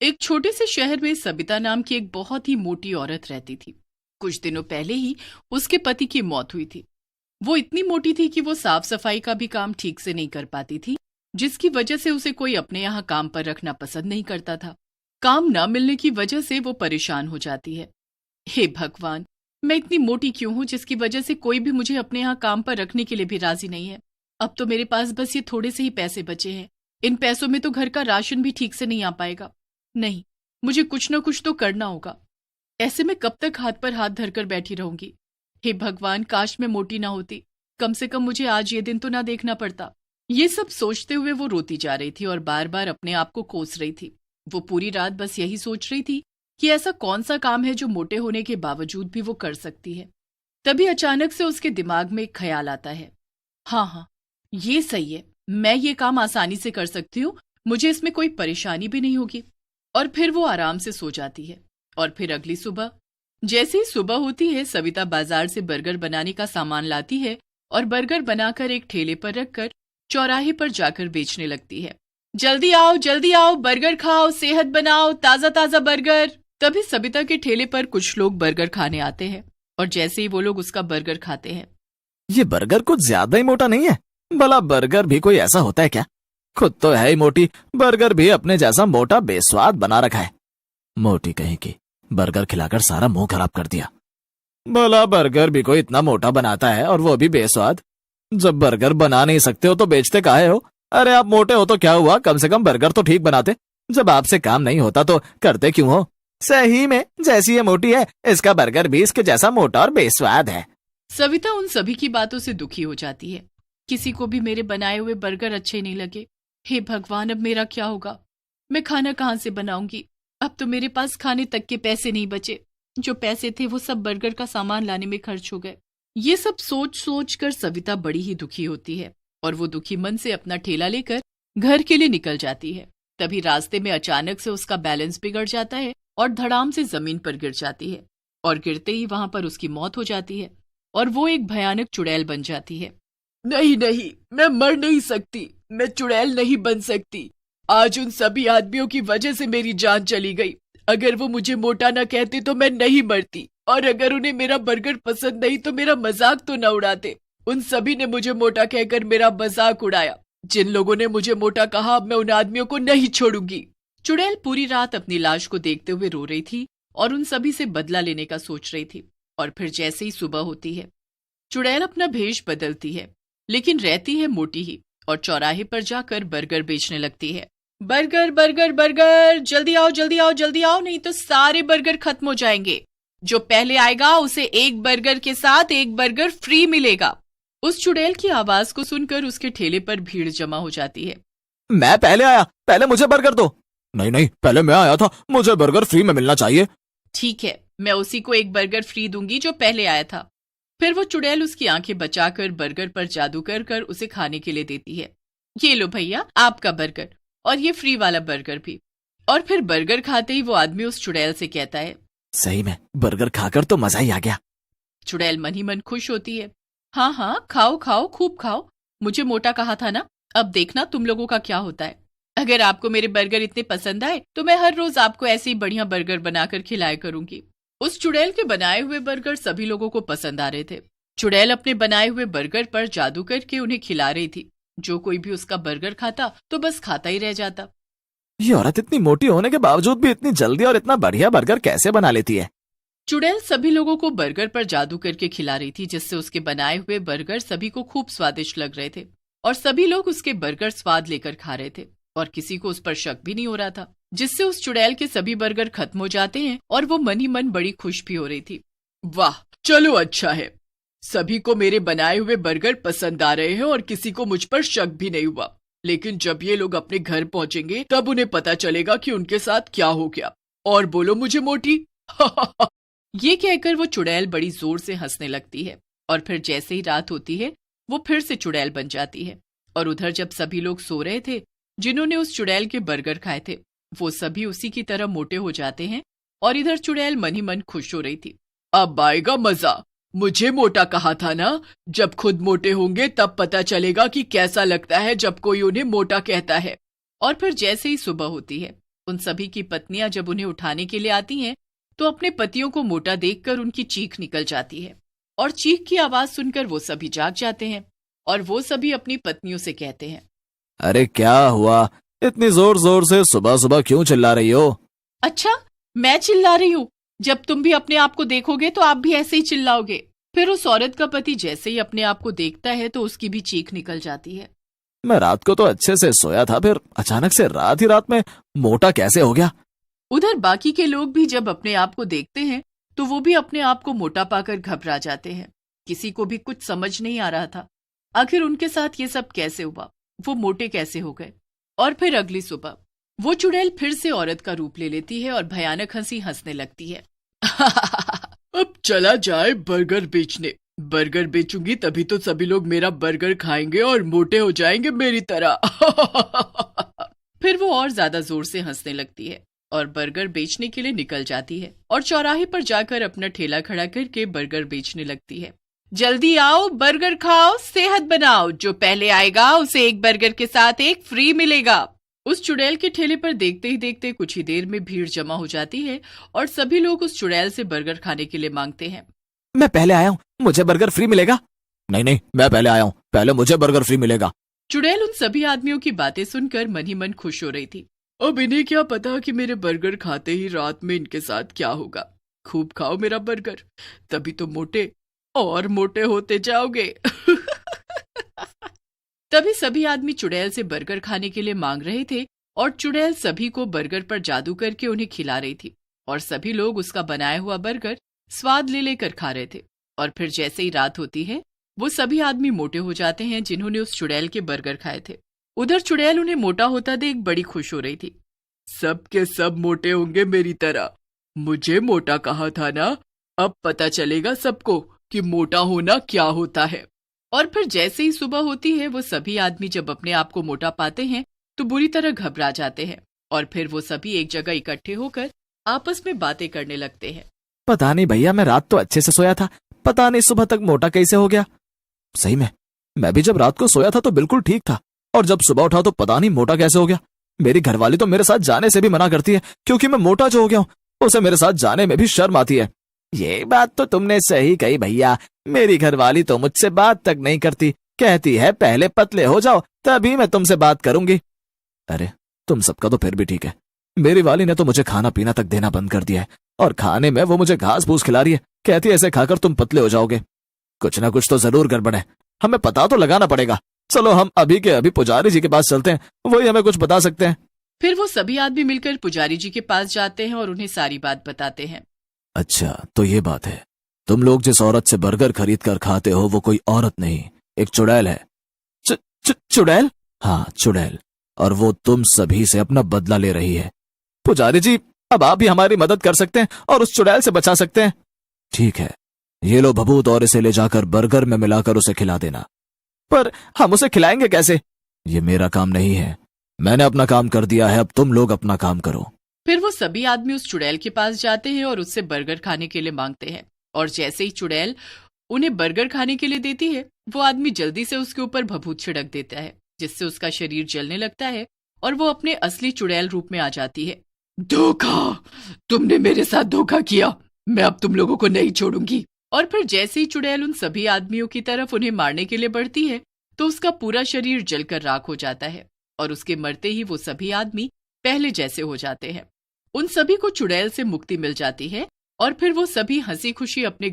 एक छोटे से शहर में सबिता नाम की एक बहुत ही मोटी औरत रहती थी। कुछ दिनों पहले ही उसके पति की मौत हुई थी। वो इतनी मोटी थी कि वो साफ सफाई का भी काम ठीक से नहीं कर पाती थी, जिसकी वजह से उसे कोई अपने यहाँ काम पर रखना पसंद नहीं करता था। काम न मिलने की वजह से वो परेशान हो जाती है। हे भगवान, मैं इतनी मोटी क्यों हूँ जिसकी वजह से कोई भी मुझे अपने यहाँ काम पर रखने के लिए भी राजी नहीं है। अब तो मेरे पास बस ये थोड़े से ही पैसे बचे हैं। इन पैसों में तो घर का राशन भी ठीक से नहीं आ पाएगा। नहीं, मुझे कुछ न कुछ तो करना होगा। ऐसे में कब तक हाथ पर हाथ धरकर बैठी रहूंगी। हे भगवान, काश मैं मोटी ना होती। कम से कम मुझे आज ये दिन तो ना देखना पड़ता। ये सब सोचते हुए वो रोती जा रही थी और बार बार अपने आप को कोस रही थी। वो पूरी रात बस यही सोच रही थी कि ऐसा कौन सा काम है जो मोटे होने के बावजूद भी वो कर सकती है। तभी अचानक से उसके दिमाग में एक ख्याल आता है। हाँ, ये सही है, मैं ये काम आसानी से कर सकती हूँ, मुझे इसमें कोई परेशानी भी नहीं होगी। और फिर वो आराम से सो जाती है। और फिर अगली सुबह जैसे ही सुबह होती है, सविता बाजार से बर्गर बनाने का सामान लाती है और बर्गर बनाकर एक ठेले पर रखकर चौराहे पर जाकर बेचने लगती है। जल्दी आओ, बर्गर खाओ, सेहत बनाओ, ताजा ताजा बर्गर। तभी सविता के ठेले पर कुछ लोग बर्गर खाने आते हैं और जैसे ही वो लोग उसका बर्गर खाते हैं, ये बर्गर कुछ ज्यादा ही मोटा नहीं है? भला बर्गर भी कोई ऐसा होता है क्या? खुद तो है ही मोटी, बर्गर भी अपने जैसा मोटा बेस्वाद बना रखा है। मोटी कहीं की, बर्गर खिलाकर सारा मुंह खराब कर दिया। भला बर्गर भी कोई इतना मोटा बनाता है और वो भी बेस्वाद? जब बर्गर बना नहीं सकते हो तो बेचते काहे हो? अरे आप मोटे हो तो क्या हुआ, कम से कम बर्गर तो ठीक बनाते। जब आपसे काम नहीं होता तो करते क्यों हो? सही में जैसी ये मोटी है, इसका बर्गर भी इसके जैसा मोटा और बेस्वाद है। सविता उन सभी की बातों से दुखी हो जाती है। किसी को भी मेरे बनाए हुए बर्गर अच्छे नहीं लगे। हे भगवान, अब मेरा क्या होगा? मैं खाना कहाँ से बनाऊंगी? अब तो मेरे पास खाने तक के पैसे नहीं बचे। जो पैसे थे वो सब बर्गर का सामान लाने में खर्च हो गए। ये सब सोच सोच कर सविता बड़ी ही दुखी होती है और वो दुखी मन से अपना ठेला लेकर घर के लिए निकल जाती है। तभी रास्ते में अचानक से उसका बैलेंस बिगड़ जाता है और धड़ाम से जमीन पर गिर जाती है और गिरते ही वहां पर उसकी मौत हो जाती है और वो एक भयानक चुड़ैल बन जाती है। नहीं, मैं मर नहीं सकती, मैं चुड़ैल नहीं बन सकती। आज उन सभी आदमियों की वजह से मेरी जान चली गई। अगर वो मुझे मोटा न कहते तो मैं नहीं मरती, और अगर उन्हें मेरा बर्गर पसंद नहीं तो मेरा मजाक तो न उड़ाते। उन सभी ने मुझे मोटा कहकर मेरा मजाक उड़ाया। जिन लोगों ने मुझे मोटा कहा, मैं उन आदमियों को नहीं छोड़ूंगी। चुड़ैल पूरी रात अपनी लाश को देखते हुए रो रही थी और उन सभी से बदला लेने का सोच रही थी। और फिर जैसे ही सुबह होती है, चुड़ैल अपना भेष बदलती है, लेकिन रहती है मोटी ही, और चौराहे पर जाकर बर्गर बेचने लगती है। बर्गर बर्गर बर्गर, जल्दी आओ, नहीं तो सारे बर्गर खत्म हो जाएंगे। जो पहले आएगा उसे एक बर्गर के साथ एक बर्गर फ्री मिलेगा। उस चुड़ैल की आवाज को सुनकर उसके ठेले पर भीड़ जमा हो जाती है। मैं पहले आया, पहले मुझे बर्गर दो। नहीं, पहले मैं आया था, मुझे बर्गर फ्री में मिलना चाहिए। ठीक है, मैं उसी को एक बर्गर फ्री दूंगी जो पहले आया था। फिर वो चुड़ैल उसकी आंखें बचाकर बर्गर पर जादू कर उसे खाने के लिए देती है। ये लो भैया, आपका बर्गर, और ये फ्री वाला बर्गर भी। और फिर बर्गर खाते ही वो आदमी उस चुड़ैल से कहता है, सही में बर्गर खाकर तो मजा ही आ गया। चुड़ैल मन ही मन खुश होती है। हाँ, खाओ, खूब खाओ। मुझे मोटा कहा था ना, अब देखना तुम लोगों का क्या होता है। अगर आपको मेरे बर्गर इतने पसंद आए तो मैं हर रोज आपको ऐसे ही बढ़िया बर्गर बनाकर खिलाया करूंगी। उस चुड़ैल के बनाए हुए बर्गर सभी लोगों को पसंद आ रहे थे। चुड़ैल अपने बनाए हुए बर्गर पर जादू करके उन्हें खिला रही थी। जो कोई भी उसका बर्गर खाता तो बस खाता ही रह जाता। ये औरत इतनी मोटी होने के बावजूद भी इतनी जल्दी और इतना बढ़िया बर्गर कैसे बना लेती है? चुड़ैल सभी लोगों को बर्गर पर जादू करके खिला रही थी, जिससे उसके बनाए हुए बर्गर सभी को खूब स्वादिष्ट लग रहे थे और सभी लोग उसके बर्गर स्वाद लेकर खा रहे थे और किसी को उस पर शक भी नहीं हो रहा था, जिससे उस चुड़ैल के सभी बर्गर खत्म हो जाते हैं और वो मन ही मन बड़ी खुश भी हो रही थी। वाह, चलो अच्छा है, सभी को मेरे बनाए हुए बर्गर पसंद आ रहे हैं और किसी को मुझ पर शक भी नहीं हुआ। लेकिन जब ये लोग अपने घर पहुंचेंगे तब उन्हें पता चलेगा कि उनके साथ क्या हो गया। और बोलो मुझे मोटी। ये कहकर वो चुड़ैल बड़ी जोर से हंसने लगती है और फिर जैसे ही रात होती है वो फिर से चुड़ैल बन जाती है। और उधर जब सभी लोग सो रहे थे जिन्होंने उस चुड़ैल के बर्गर खाए थे, वो सभी उसी की तरह मोटे हो जाते हैं और इधर चुड़ैल मन ही मन खुश हो रही थी। अब आएगा मजा, मुझे मोटा कहा था ना, जब खुद मोटे होंगे तब पता चलेगा कि कैसा लगता है जब कोई उन्हें मोटा कहता है। और फिर जैसे ही सुबह होती है उन सभी की पत्नियां जब उन्हें उठाने के लिए आती हैं तो अपने पतियों को मोटा देखकर उनकी चीख निकल जाती है और चीख की आवाज सुनकर वो सभी जाग जाते हैं और वो सभी अपनी पत्नियों से कहते हैं, अरे क्या हुआ, इतनी जोर जोर से सुबह सुबह क्यों चिल्ला रही हो? अच्छा, मैं चिल्ला रही हूँ? जब तुम भी अपने आप को देखोगे तो आप भी ऐसे ही चिल्लाओगे। फिर उस औरत का पति जैसे ही अपने आप को देखता है तो उसकी भी चीख निकल जाती है। मैं रात को तो अच्छे से सोया था, फिर अचानक से रात ही रात में मोटा कैसे हो गया? उधर बाकी के लोग भी जब अपने आप को देखते हैं तो वो भी अपने आप को मोटा पाकर घबरा जाते हैं। किसी को भी कुछ समझ नहीं आ रहा था आखिर उनके साथ ये सब कैसे हुआ, वो मोटे कैसे हो गए। और फिर अगली सुबह वो चुड़ैल फिर से औरत का रूप ले लेती है और भयानक हंसी हंसने लगती है। अब चला जाए बर्गर बेचने। बर्गर बेचूंगी तभी तो सभी लोग मेरा बर्गर खाएंगे और मोटे हो जाएंगे मेरी तरह। फिर वो और ज्यादा जोर से हंसने लगती है और बर्गर बेचने के लिए निकल जाती है और चौराहे पर जाकर अपना ठेला खड़ा करके बर्गर बेचने लगती है। जल्दी आओ, बर्गर खाओ, सेहत बनाओ, जो पहले आएगा उसे एक बर्गर के साथ एक फ्री मिलेगा। उस चुड़ैल के ठेले पर देखते ही देखते कुछ ही देर में भीड़ जमा हो जाती है और सभी लोग उस चुड़ैल से बर्गर खाने के लिए मांगते हैं। मैं पहले आया हूँ, मुझे बर्गर फ्री मिलेगा। नहीं नहीं, मैं पहले आया हूँ, पहले मुझे बर्गर फ्री मिलेगा। चुड़ैल उन सभी आदमियों की बातें सुनकर मन ही मन खुश हो रही थी। अब इन्हें क्या पता कि मेरे बर्गर खाते ही रात में इनके साथ क्या होगा। खूब खाओ मेरा बर्गर, तभी तो मोटे और मोटे होते जाओगे। तभी सभी आदमी चुड़ैल से बर्गर खाने के लिए मांग रहे थे और चुड़ैल सभी को बर्गर पर जादू करके उन्हें खिला रही थी और सभी लोग उसका बनाया हुआ बर्गर स्वाद ले लेकर खा रहे थे। और फिर जैसे ही रात होती है वो सभी आदमी मोटे हो जाते हैं जिन्होंने उस चुड़ैल के बर्गर खाए थे। उधर चुड़ैल उन्हें मोटा होता देख बड़ी खुश हो रही थी। सब के सब मोटे होंगे मेरी तरह, मुझे मोटा कहा था ना, अब पता चलेगा सबको कि मोटा होना क्या होता है। और फिर जैसे ही सुबह होती है वो सभी आदमी जब अपने आप को मोटा पाते हैं तो बुरी तरह घबरा जाते हैं और फिर वो सभी एक जगह इकट्ठे होकर आपस में बातें करने लगते हैं। पता नहीं भैया, मैं रात तो अच्छे से सोया था, पता नहीं सुबह तक मोटा कैसे हो गया। सही में मैं भी जब रात को सोया था तो बिल्कुल ठीक था और जब सुबह उठा तो पता नहीं मोटा कैसे हो गया। मेरी घरवाली तो मेरे साथ जाने से भी मना करती है क्योंकि मैं मोटा जो हो गया हूँ, उसे मेरे साथ जाने में भी शर्म आती है। ये बात तो तुमने सही कही भैया, मेरी घरवाली तो मुझसे बात तक नहीं करती, कहती है पहले पतले हो जाओ तभी मैं तुमसे बात करूंगी। अरे तुम सबका तो फिर भी ठीक है, मेरी वाली ने तो मुझे खाना पीना तक देना बंद कर दिया है और खाने में वो मुझे घास फूस खिला रही है, कहती है ऐसे खाकर तुम पतले हो जाओगे। कुछ ना कुछ तो जरूर गड़बड़ है, हमें पता तो लगाना पड़ेगा। चलो हम अभी के अभी पुजारी जी के पास चलते हैं, वही हमें कुछ बता सकते हैं। फिर वो सभी आदमी मिलकर पुजारी जी के पास जाते हैं और उन्हें सारी बात बताते हैं। अच्छा तो ये बात है, तुम लोग जिस औरत से बर्गर खरीद कर खाते हो वो कोई औरत नहीं, एक चुड़ैल है। चुड़ैल? हाँ चुड़ैल, और वो तुम सभी से अपना बदला ले रही है। पुजारी जी अब आप भी हमारी मदद कर सकते हैं और उस चुड़ैल से बचा सकते हैं। ठीक है, ये लो भभूत और इसे ले जाकर बर्गर में मिलाकर उसे खिला देना। पर हम उसे खिलाएंगे कैसे? ये मेरा काम नहीं है, मैंने अपना काम कर दिया है, अब तुम लोग अपना काम करो। फिर वो सभी आदमी उस चुड़ैल के पास जाते हैं और उससे बर्गर खाने के लिए मांगते हैं और जैसे ही चुड़ैल उन्हें बर्गर खाने के लिए देती है वो आदमी जल्दी से उसके ऊपर भभूत छिड़क देता है जिससे उसका शरीर जलने लगता है और वो अपने असली चुड़ैल रूप में आ जाती है। धोखा, तुमने मेरे साथ धोखा किया, मैं अब तुम लोगों को नहीं छोड़ूंगी। और फिर जैसे ही चुड़ैल उन सभी आदमियों की तरफ उन्हें मारने के लिए बढ़ती है तो उसका पूरा शरीर जलकर राख हो जाता है और उसके मरते ही वो सभी आदमी पहले जैसे हो जाते हैं। उन सभी को चुड़ैल से मुक्ति मिल जाती है और फिर वो सभी हंसी खुशी अपने